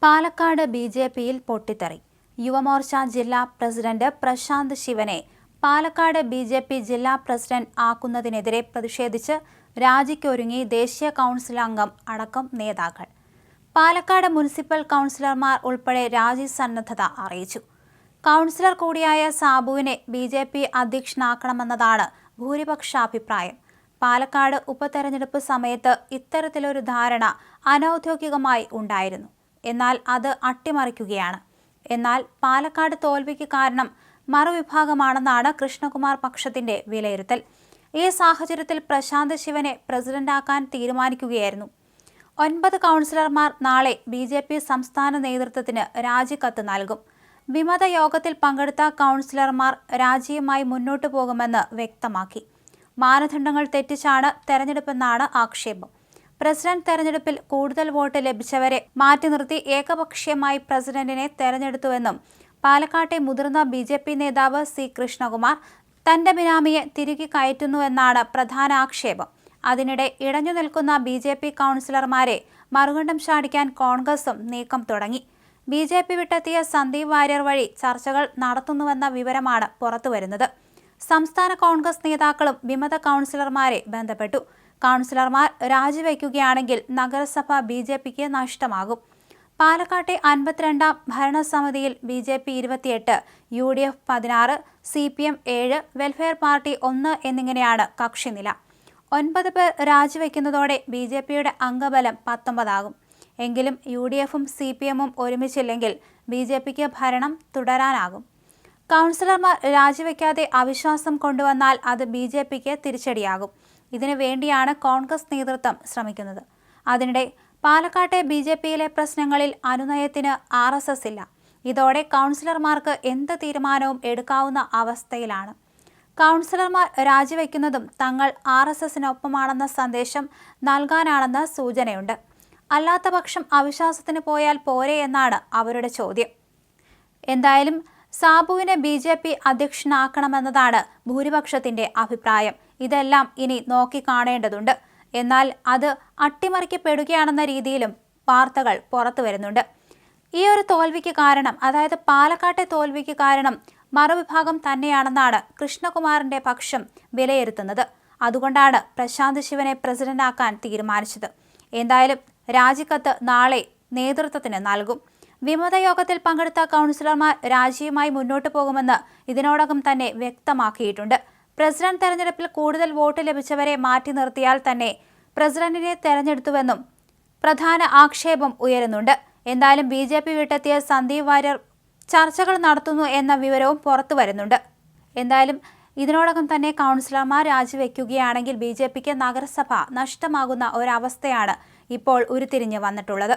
പാലക്കാട് ബി.ജെ.പിയിൽ പൊട്ടിത്തെറി. യുവമോർച്ച ജില്ലാ പ്രസിഡന്റ് പ്രശാന്ത് ശിവനെ പാലക്കാട് ബി.ജെ.പി ജില്ലാ പ്രസിഡന്റ് ആക്കുന്നതിനെതിരെ പ്രതിഷേധിച്ച് രാജിക്കൊരുങ്ങി ദേശീയ കൗൺസിൽ അംഗം അടക്കം നേതാക്കൾ. പാലക്കാട് മുനിസിപ്പൽ കൗൺസിലർമാർ ഉൾപ്പെടെ രാജി സന്നദ്ധത അറിയിച്ചു. കൗൺസിലർ കൂടിയായ സാബുവിനെ ബി.ജെ.പി അധ്യക്ഷനാക്കണമെന്നതാണ് ഭൂരിപക്ഷാഭിപ്രായം. പാലക്കാട് ഉപതെരഞ്ഞെടുപ്പ് സമയത്ത് ഇത്തരത്തിലൊരു ധാരണ അനൗദ്യോഗികമായി ഉണ്ടായിരുന്നു. എന്നാൽ അത് അട്ടിമറിക്കുകയാണ്. എന്നാൽ പാലക്കാട് തോൽവിക്ക് കാരണം മറുവിഭാഗമാണെന്നാണ് കൃഷ്ണകുമാർ പക്ഷത്തിന്റെ വിലയിരുത്തൽ. ഈ സാഹചര്യത്തിൽ പ്രശാന്ത് ശിവനെ പ്രസിഡന്റാക്കാൻ തീരുമാനിക്കുകയായിരുന്നു. 9 കൗൺസിലർമാർ നാളെ ബി.ജെ.പി സംസ്ഥാന നേതൃത്വത്തിന് രാജിക്കത്ത് നൽകും. വിമത യോഗത്തിൽ പങ്കെടുത്ത കൗൺസിലർമാർ രാജിയുമായി മുന്നോട്ടു പോകുമെന്ന് വ്യക്തമാക്കി. മാനദണ്ഡങ്ങൾ തെറ്റിച്ചാണ് തെരഞ്ഞെടുപ്പെന്നാണ് ആക്ഷേപം. പ്രസിഡന്റ് തെരഞ്ഞെടുപ്പിൽ കൂടുതൽ വോട്ട് ലഭിച്ചവരെ മാറ്റി നിർത്തി ഏകപക്ഷീയമായി പ്രസിഡന്റിനെ തെരഞ്ഞെടുത്തുവെന്നും പാലക്കാട്ടെ മുതിർന്ന ബി.ജെ.പി നേതാവ് സി കൃഷ്ണകുമാർ തന്റെ ബിനാമിയെ തിരികെ കയറ്റുന്നുവെന്നാണ് പ്രധാന ആക്ഷേപം. അതിനിടെ ഇടഞ്ഞു നിൽക്കുന്ന ബി.ജെ.പി കൗൺസിലർമാരെ മറുകണ്ഠം ചാടിക്കാൻ കോൺഗ്രസും നീക്കം തുടങ്ങി. ബി.ജെ.പി വിട്ടെത്തിയ സന്ദീപ് വാര്യർ വഴി ചർച്ചകൾ നടത്തുന്നുവെന്ന വിവരമാണ് പുറത്തുവരുന്നത്. സംസ്ഥാന കോൺഗ്രസ് നേതാക്കളും വിമത കൗൺസിലർമാരെ ബന്ധപ്പെട്ടു. കൗൺസിലർമാർ രാജിവെക്കുകയാണെങ്കിൽ നഗരസഭ ബി.ജെ.പിക്ക് നഷ്ടമാകും. പാലക്കാട്ടെ 52-ാം ഭരണസമിതിയിൽ BJP 28, UDF 16, CPM 7, welfare party 1 എന്നിങ്ങനെയാണ് കക്ഷിനില. 9 പേർ രാജിവെക്കുന്നതോടെ ബി.ജെ.പിയുടെ അംഗബലം 19 ആകും. എങ്കിലും യു.ഡി.എഫും സി.പി.എമ്മും ഒരുമിച്ചില്ലെങ്കിൽ ബി.ജെ.പിക്ക് ഭരണം തുടരാനാകും. കൗൺസിലർമാർ രാജിവെക്കാതെ അവിശ്വാസം കൊണ്ടുവന്നാൽ അത് ബി.ജെ.പിക്ക് തിരിച്ചടിയാകും. ഇതിനു വേണ്ടിയാണ് കോൺഗ്രസ് നേതൃത്വം ശ്രമിക്കുന്നത്. അതിനിടെ പാലക്കാട്ടെ ബി.ജെ.പിയിലെ പ്രശ്നങ്ങളിൽ അനുനയത്തിന് ആർ.എസ്.എസ് ഇല്ല. ഇതോടെ കൗൺസിലർമാർക്ക് എന്ത് തീരുമാനവും എടുക്കാവുന്ന അവസ്ഥയിലാണ്. കൗൺസിലർമാർ രാജിവെക്കുന്നതും തങ്ങൾ ആർ.എസ്.എസിനൊപ്പമാണെന്ന സന്ദേശം നൽകാനാണെന്ന് സൂചനയുണ്ട്. അല്ലാത്തപക്ഷം അവിശ്വാസത്തിന് പോയാൽ പോരെ എന്നാണ് അവരുടെ ചോദ്യം. എന്തായാലും സാബുവിനെ ബി.ജെ.പി അധ്യക്ഷനാക്കണമെന്നതാണ് ഭൂരിപക്ഷത്തിന്റെ അഭിപ്രായം. ഇതെല്ലാം ഇനി നോക്കിക്കാണേണ്ടതുണ്ട്. എന്നാൽ അത് അട്ടിമറിക്കപ്പെടുകയാണെന്ന രീതിയിലും വാർത്തകൾ പുറത്തു വരുന്നുണ്ട്. ഈ ഒരു തോൽവിക്ക് കാരണം, അതായത് പാലക്കാട്ടെ തോൽവിക്ക് കാരണം മറുവിഭാഗം തന്നെയാണെന്നാണ് കൃഷ്ണകുമാറിന്റെ പക്ഷം വിലയിരുത്തുന്നത്. അതുകൊണ്ടാണ് പ്രശാന്ത് ശിവനെ പ്രസിഡന്റാക്കാൻ തീരുമാനിച്ചത്. എന്തായാലും രാജിക്കത്ത് നാളെ നേതൃത്വത്തിന് നൽകും. വിമത യോഗത്തിൽ പങ്കെടുത്ത കൗൺസിലർമാർ രാജിയുമായി മുന്നോട്ടു പോകുമെന്ന് ഇതിനോടകം തന്നെ വ്യക്തമാക്കിയിട്ടുണ്ട്. പ്രസിഡന്റ് തെരഞ്ഞെടുപ്പിൽ കൂടുതൽ വോട്ട് ലഭിച്ചവരെ മാറ്റി നിർത്തിയാൽ തന്നെ പ്രസിഡന്റിനെ തെരഞ്ഞെടുത്തുവെന്നും പ്രധാന ആക്ഷേപം ഉയരുന്നുണ്ട്. എന്തായാലും ബി.ജെ.പി വിട്ടെത്തിയ സന്ദീപ് വാര്യർ ചർച്ചകൾ നടത്തുന്നു എന്ന വിവരവും പുറത്തു വരുന്നുണ്ട്. എന്തായാലും ഇതിനോടകം തന്നെ കൗൺസിലർമാർ രാജിവെക്കുകയാണെങ്കിൽ ബി.ജെ.പിക്ക് നഗരസഭ നഷ്ടമാകുന്ന ഒരവസ്ഥയാണ് ഇപ്പോൾ ഉരുത്തിരിഞ്ഞ് വന്നിട്ടുള്ളത്.